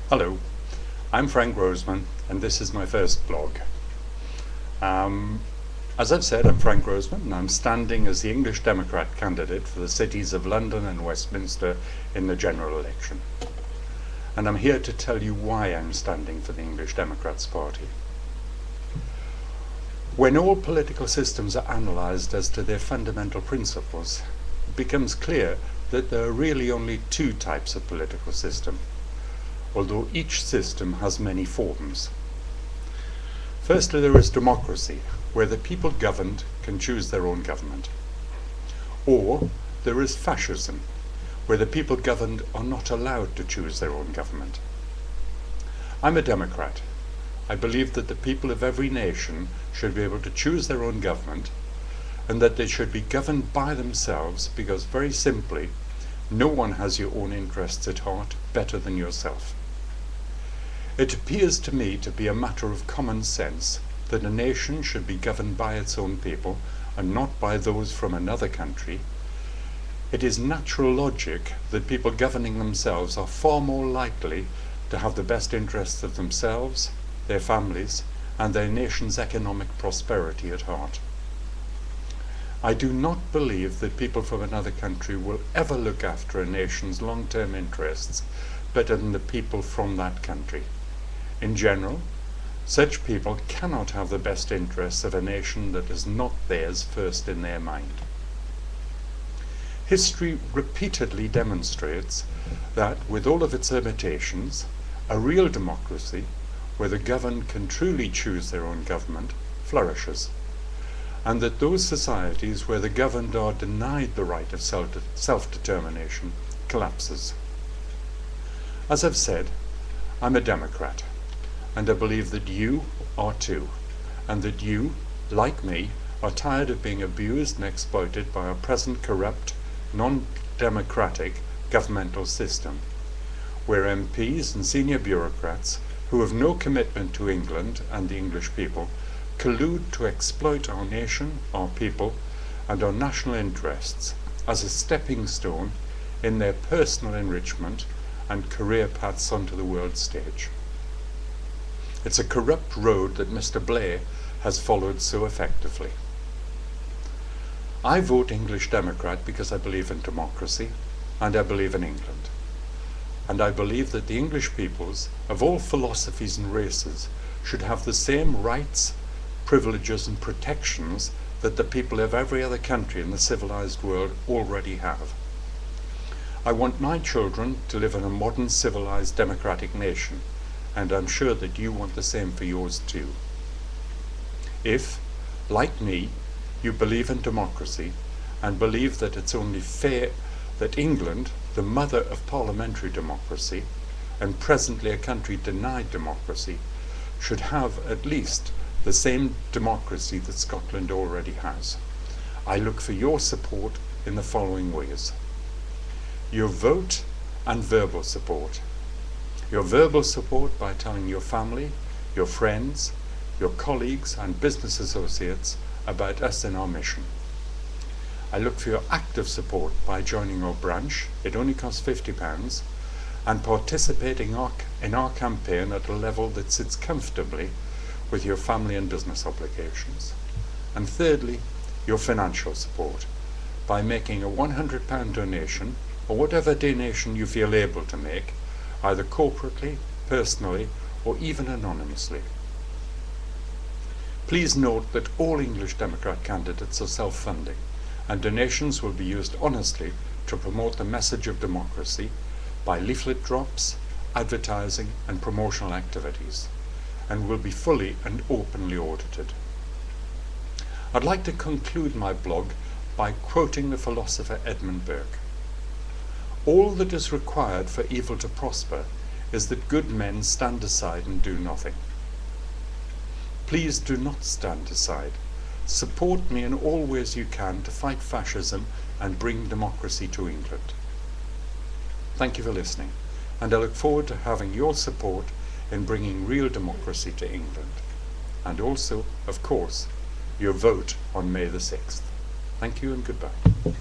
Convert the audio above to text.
Hello, I'm Frank Roseman, and this is my first blog. As I've said, I'm Frank Roseman, and I'm standing as the English Democrat candidate for the cities of London and Westminster in the general election. And I'm here to tell you why I'm standing for the English Democrats Party. When all political systems are analysed as to their fundamental principles, it becomes clear that there are really only two types of political system, although each system has many forms. Firstly, there is democracy, where the people governed can choose their own government. Or there is fascism, where the people governed are not allowed to choose their own government. I'm a Democrat. I believe that the people of every nation should be able to choose their own government, and that they should be governed by themselves because, very simply, no one has your own interests at heart better than yourself. It appears to me to be a matter of common sense that a nation should be governed by its own people and not by those from another country. It is natural logic that people governing themselves are far more likely to have the best interests of themselves, their families, and their nation's economic prosperity at heart. I do not believe that people from another country will ever look after a nation's long-term interests better than the people from that country. In general, such people cannot have the best interests of a nation that is not theirs first in their mind. History repeatedly demonstrates that, with all of its limitations, a real democracy, where the governed can truly choose their own government, flourishes, and that those societies where the governed are denied the right of self-determination collapses. As I've said, I'm a Democrat, and I believe that you are too, and that you, like me, are tired of being abused and exploited by our present corrupt, non-democratic governmental system, where MPs and senior bureaucrats who have no commitment to England and the English people collude to exploit our nation, our people, and our national interests as a stepping stone in their personal enrichment and career paths onto the world stage. It's a corrupt road that Mr. Blair has followed so effectively. I vote English Democrat because I believe in democracy and I believe in England. And I believe that the English peoples of all philosophies and races should have the same rights, privileges and protections that the people of every other country in the civilized world already have. I want my children to live in a modern, civilized, democratic nation, and I'm sure that you want the same for yours too. If, like me, you believe in democracy and believe that it's only fair that England, the mother of parliamentary democracy, and presently a country denied democracy, should have at least the same democracy that Scotland already has, I look for your support in the following ways. Your vote and verbal support. Your verbal support by telling your family, your friends, your colleagues and business associates about us and our mission. I look for your active support by joining our branch. It only costs £50, and participating in our campaign at a level that sits comfortably with your family and business obligations. And thirdly, your financial support by making a £100 donation, or whatever donation you feel able to make, either corporately, personally, or even anonymously. Please note that all English Democrat candidates are self-funding, and donations will be used honestly to promote the message of democracy by leaflet drops, advertising and promotional activities, and will be fully and openly audited. I'd like to conclude my blog by quoting the philosopher Edmund Burke. All that is required for evil to prosper is that good men stand aside and do nothing. Please do not stand aside. Support me in all ways you can to fight fascism and bring democracy to England. Thank you for listening, and I look forward to having your support in bringing real democracy to England, and also, of course, your vote on May the 6th. Thank you and goodbye.